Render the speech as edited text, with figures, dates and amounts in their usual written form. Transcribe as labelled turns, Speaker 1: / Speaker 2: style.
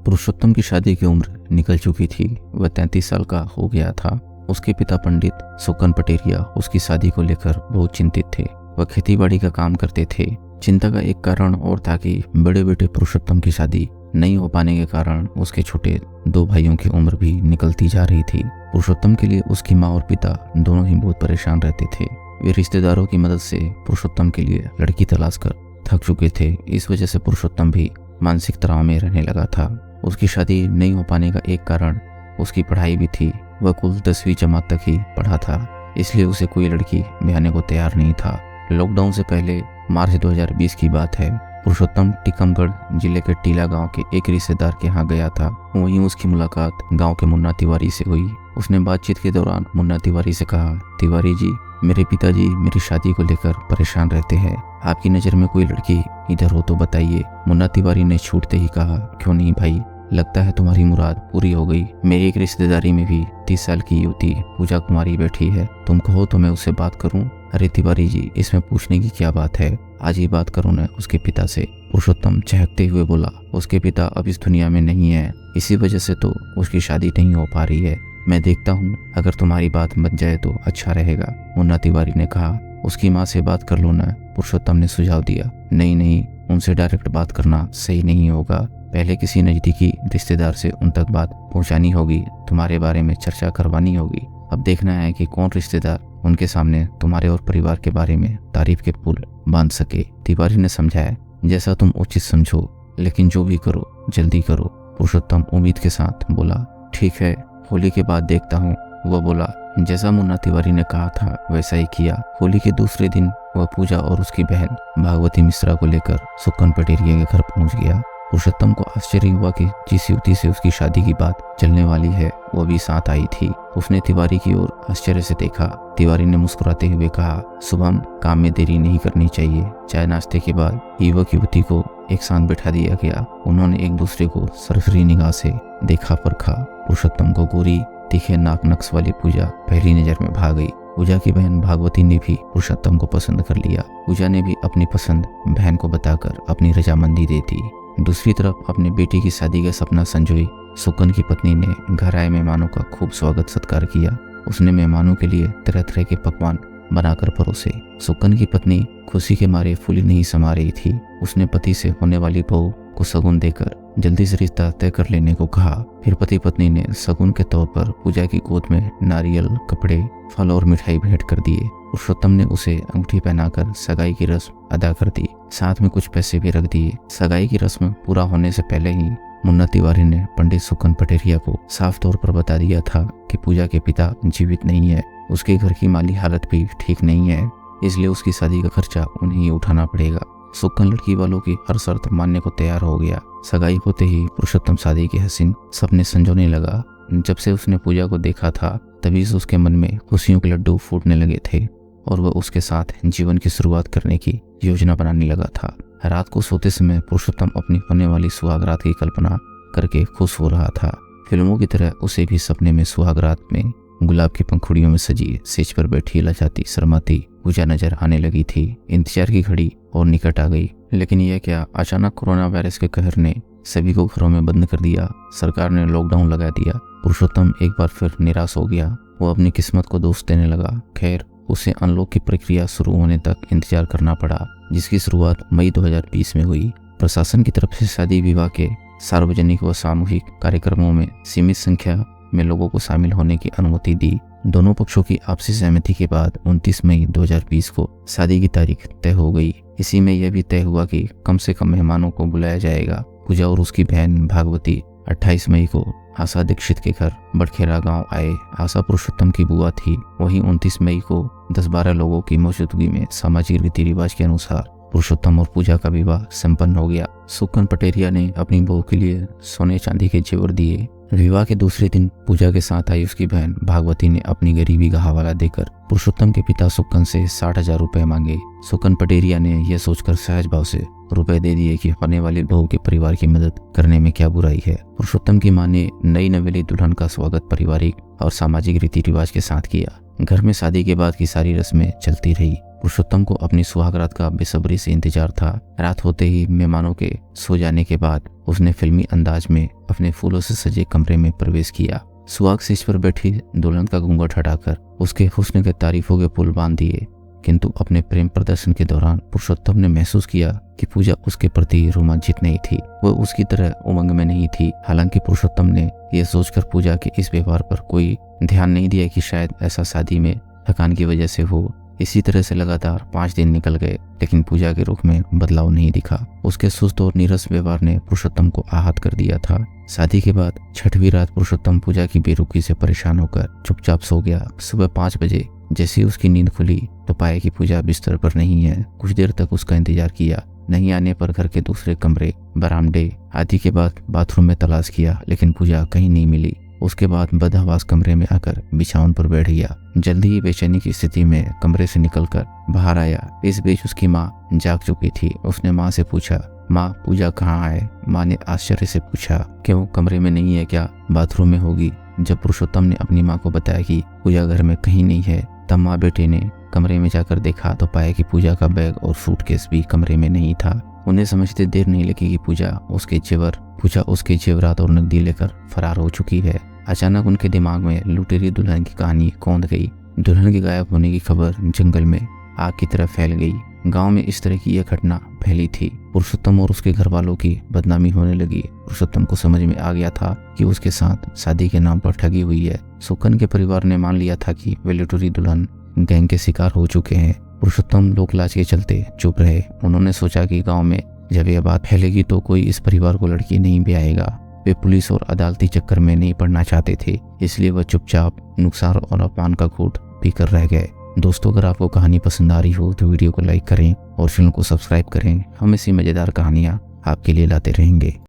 Speaker 1: पुरुषोत्तम की शादी की उम्र निकल चुकी थी। वह 33 साल का हो गया था। उसके पिता पंडित सुकन पटेरिया उसकी शादी को लेकर बहुत चिंतित थे। वह खेतीबाड़ी का काम करते थे। चिंता का एक कारण और था कि बड़े बेटे पुरुषोत्तम की शादी नहीं हो पाने के कारण उसके छोटे 2 भाइयों की उम्र भी निकलती जा रही थी। पुरुषोत्तम के लिए उसकी माँ और पिता दोनों ही बहुत परेशान रहते थे। वे रिश्तेदारों की मदद से पुरुषोत्तम के लिए लड़की तलाश कर थक चुके थे। इस वजह से पुरुषोत्तम भी मानसिक तनाव में रहने लगा था। उसकी शादी नहीं हो पाने का एक कारण उसकी पढ़ाई भी थी। वह कुल 10वीं जमात तक ही पढ़ा था, इसलिए उसे कोई लड़की ब्याहने को तैयार नहीं था। लॉकडाउन से पहले मार्च 2020 की बात है। पुरुषोत्तम टीकमगढ़ जिले के टीला गांव के एक रिश्तेदार के यहाँ गया था। वहीं उसकी मुलाकात गांव के मुन्ना तिवारी से हुई। उसने बातचीत के दौरान मुन्ना तिवारी से कहा, तिवारी जी, मेरे पिताजी मेरी शादी को लेकर परेशान रहते हैं। आपकी नज़र में कोई लड़की इधर हो तो बताइए। मुन्ना तिवारी ने छूटते ही कहा, क्यों नहीं भाई, लगता है तुम्हारी मुराद पूरी हो गई। मेरी एक रिश्तेदारी में भी 30 साल की युवती पूजा कुमारी बैठी है। तुम कहो तो मैं उससे बात करूं? अरे तिवारी जी, इसमें पूछने की क्या बात है, आज ही बात करूं ना उसके पिता से। पुरुषोत्तम चहकते हुए बोला, उसके पिता अब इस दुनिया में नहीं है, इसी वजह से तो उसकी शादी नहीं हो पा रही है। मैं देखता हूँ, अगर तुम्हारी बात बन जाए तो अच्छा रहेगा। मुन्ना तिवारी ने कहा, उसकी माँ से बात कर लो ना। पुरुषोत्तम ने सुझाव दिया, नहीं नहीं, उनसे डायरेक्ट बात करना सही नहीं होगा। पहले किसी नजदीकी रिश्तेदार से उन तक बात पहुंचानी होगी, तुम्हारे बारे में चर्चा करवानी होगी। अब देखना है कि कौन रिश्तेदार उनके सामने तुम्हारे और परिवार के बारे में तारीफ के पुल बांध सके। तिवारी ने समझाया, जैसा तुम उचित समझो, लेकिन जो भी करो जल्दी करो। पुरुषोत्तम उम्मीद के साथ बोला, ठीक है, होली के बाद देखता हूँ। वह बोला, जैसा मुन्ना तिवारी ने कहा था वैसा ही किया। होली के दूसरे दिन वह पूजा और उसकी बहन भागवती मिश्रा को लेकर सुकन पटेरिया के घर पहुंच गया। पुरुषोत्तम को आश्चर्य हुआ कि जिस युवती से उसकी शादी की बात चलने वाली है वो भी साथ आई थी। उसने तिवारी की ओर आश्चर्य से देखा। तिवारी ने मुस्कुराते हुए कहा, शुभम, काम में देरी नहीं करनी चाहिए। चाय नाश्ते के बाद युवक युवती को एक साथ बैठा दिया गया। उन्होंने एक दूसरे को सरसरी निगाह से देखा परखा। पुरुषोत्तम को गोरी तीखे नाक नक्श वाली पूजा पहली नजर में भा गई। पूजा की बहन भागवती ने भी पुरुषोत्तम को पसंद कर लिया। पूजा ने भी अपनी पसंद बहन को बताकर अपनी रजामंदी दे दी। दूसरी तरफ अपने बेटी की शादी का सपना संजोई सुकन की पत्नी ने घर आए मेहमानों का खूब स्वागत सत्कार किया। उसने मेहमानों के लिए तरह तरह के पकवान बनाकर परोसे। सुकन की पत्नी खुशी के मारे फूली नहीं समा रही थी। उसने पति से होने वाली बहू को शगुन देकर जल्दी से रिश्ता तय कर लेने को कहा। फिर पति पत्नी ने शगुन के तौर पर पूजा की गोद में नारियल, कपड़े, फल और मिठाई भेंट कर दिए। पुरुषोत्तम ने उसे अंगूठी पहनाकर सगाई की रस्म अदा कर दी, साथ में कुछ पैसे भी रख दिए। सगाई की रस्म पूरा होने से पहले ही मुन्ना तिवारी ने पंडित सुकन पटेरिया को साफ तौर पर बता दिया था कि पूजा के पिता जीवित नहीं है। उसके घर की माली हालत भी ठीक नहीं है, इसलिए उसकी शादी का खर्चा उन्हें ही उठाना पड़ेगा। सुकन लड़की वालों की हर शर्त मानने को तैयार हो गया। सगाई होते ही पुरुषोत्तम शादी के हसीन सपने संजोने लगा। जब से उसने पूजा को देखा था तभी से उसके मन में खुशियों के लड्डू फूटने लगे थे और वह उसके साथ जीवन की शुरुआत करने की योजना बनाने लगा था। रात को सोते समय पुरुषोत्तम अपनी होने वाली सुहागरात की कल्पना करके खुश हो रहा था। फिल्मों की तरह उसे भी सपने में सुहागरात में गुलाब की पंखुड़ियों में सजी सेज पर बैठी लजाती शर्माती पूजा नजर आने लगी थी। इंतजार की घड़ी और निकट आ गई, लेकिन यह क्या, अचानक कोरोना वायरस के कहर ने सभी को घरों में बंद कर दिया। सरकार ने लॉकडाउन लगा दिया। पुरुषोत्तम एक बार फिर निराश हो गया। वो अपनी किस्मत को दोष देने लगा। खैर, उसे अनलॉक की प्रक्रिया शुरू होने तक इंतजार करना पड़ा, जिसकी शुरुआत मई 2020 में हुई। प्रशासन की तरफ से शादी विवाह के सार्वजनिक व सामूहिक कार्यक्रमों में सीमित संख्या में लोगों को शामिल होने की अनुमति दी। दोनों पक्षों की आपसी सहमति के बाद 29 मई 2020 को शादी की तारीख तय हो गई। इसी में यह भी तय हुआ कि कम से कम मेहमानों को बुलाया जाएगा। पूजा और उसकी बहन भागवती 28 मई को आशा दीक्षित के घर बड़खेरा गांव आए। आशा पुरुषोत्तम की बुआ थी। वहीं 29 मई को 10-12 लोगों की मौजूदगी में सामाजिक रीति रिवाज के अनुसार पुरुषोत्तम और पूजा का विवाह संपन्न हो गया। सुकन पटेरिया ने अपनी बहू के लिए सोने चांदी के जेवर दिए। विवाह के दूसरे दिन पूजा के साथ आई उसकी बहन भागवती ने अपनी गरीबी का हवाला देकर पुरुषोत्तम के पिता सुकन से 60,000 रुपए मांगे। सुकन पटेरिया ने यह सोचकर सहज भाव से रुपए दे दिए कि होने वाली बहू के परिवार की मदद करने में क्या बुराई है। पुरुषोत्तम की मां ने नई नवेली दुल्हन का स्वागत पारिवारिक और सामाजिक रीति रिवाज के साथ किया। घर में शादी के बाद की सारी रस्में चलती रही। पुरुषोत्तम को अपनी सुहागरात का बेसब्री से इंतजार था। रात होते ही मेहमानों के सो जाने के बाद उसने फिल्मी अंदाज में अपने फूलों से सजे कमरे में प्रवेश किया। सुहाग सीट पर बैठी दुल्हन का घूंघट हटाकर उसके हुस्न के तारीफों के पुल बांध दिए, किंतु अपने प्रेम प्रदर्शन के दौरान पुरुषोत्तम ने महसूस किया कि पूजा उसके प्रति रोमांचित नहीं थी, वह उसकी तरह उमंग में नहीं थी। हालांकि पुरुषोत्तम ने यह सोचकर पूजा के इस व्यवहार पर कोई ध्यान नहीं दिया कि शायद ऐसा शादी में थकान की वजह से हो। इसी तरह से लगातार 5 दिन निकल गए, लेकिन पूजा के रुख में बदलाव नहीं दिखा। उसके सुस्त और नीरस व्यवहार ने पुरुषोत्तम को आहत कर दिया था। शादी के बाद 6वीं रात पुरुषोत्तम पूजा की बेरुखी से परेशान होकर चुपचाप सो गया। सुबह 5 बजे जैसे उसकी नींद खुली तो पाया कि पूजा बिस्तर पर नहीं है। कुछ देर तक उसका इंतजार किया, नहीं आने पर घर के दूसरे कमरे, बरामदे आदि के बाद बाथरूम में तलाश किया, लेकिन पूजा कहीं नहीं मिली। उसके बाद बदहवास कमरे में आकर बिछावन पर बैठ गया। जल्दी ही बेचैनी की स्थिति में कमरे से निकलकर बाहर आया। इस बीच उसकी माँ जाग चुकी थी। उसने माँ से पूछा, माँ पूजा कहाँ है? माँ ने आश्चर्य से पूछा, क्यों कमरे में नहीं है क्या? बाथरूम में होगी। जब पुरुषोत्तम ने अपनी माँ को बताया कि पूजा घर में कहीं नहीं है, तब माँ बेटे ने कमरे में जाकर देखा तो पाया कि पूजा का बैग और सूटकेस भी कमरे में नहीं था। उन्हें समझते देर नहीं लगी कि पूजा उसके जेवरात और नकदी लेकर फरार हो चुकी है। अचानक उनके दिमाग में लुटेरी दुल्हन की कहानी कौंध गई। दुल्हन के गायब होने की खबर जंगल में आग की तरह फैल गई। गांव में इस तरह की यह घटना फैली थी। पुरुषोत्तम और उसके घर वालों की बदनामी होने लगी। पुरुषोत्तम को समझ में आ गया था कि उसके साथ शादी के नाम पर ठगी हुई है। सुकन के परिवार ने मान लिया था कि वे लुटेरी दुल्हन गैंग के शिकार हो चुके हैं। पुरुषोत्तम लोकलाज के चलते चुप रहे। उन्होंने सोचा कि गांव में जब यह बात फैलेगी तो कोई इस परिवार को लड़की नहीं ब्याएगा। वे पुलिस और अदालती चक्कर में नहीं पड़ना चाहते थे, इसलिए वह चुपचाप नुकसान और अपमान का घूंट पीकर रह गए। दोस्तों, अगर आपको कहानी पसंद आ रही हो तो वीडियो को लाइक करें और चैनल को सब्सक्राइब करें। हम ऐसी मजेदार कहानियां आपके लिए लाते रहेंगे।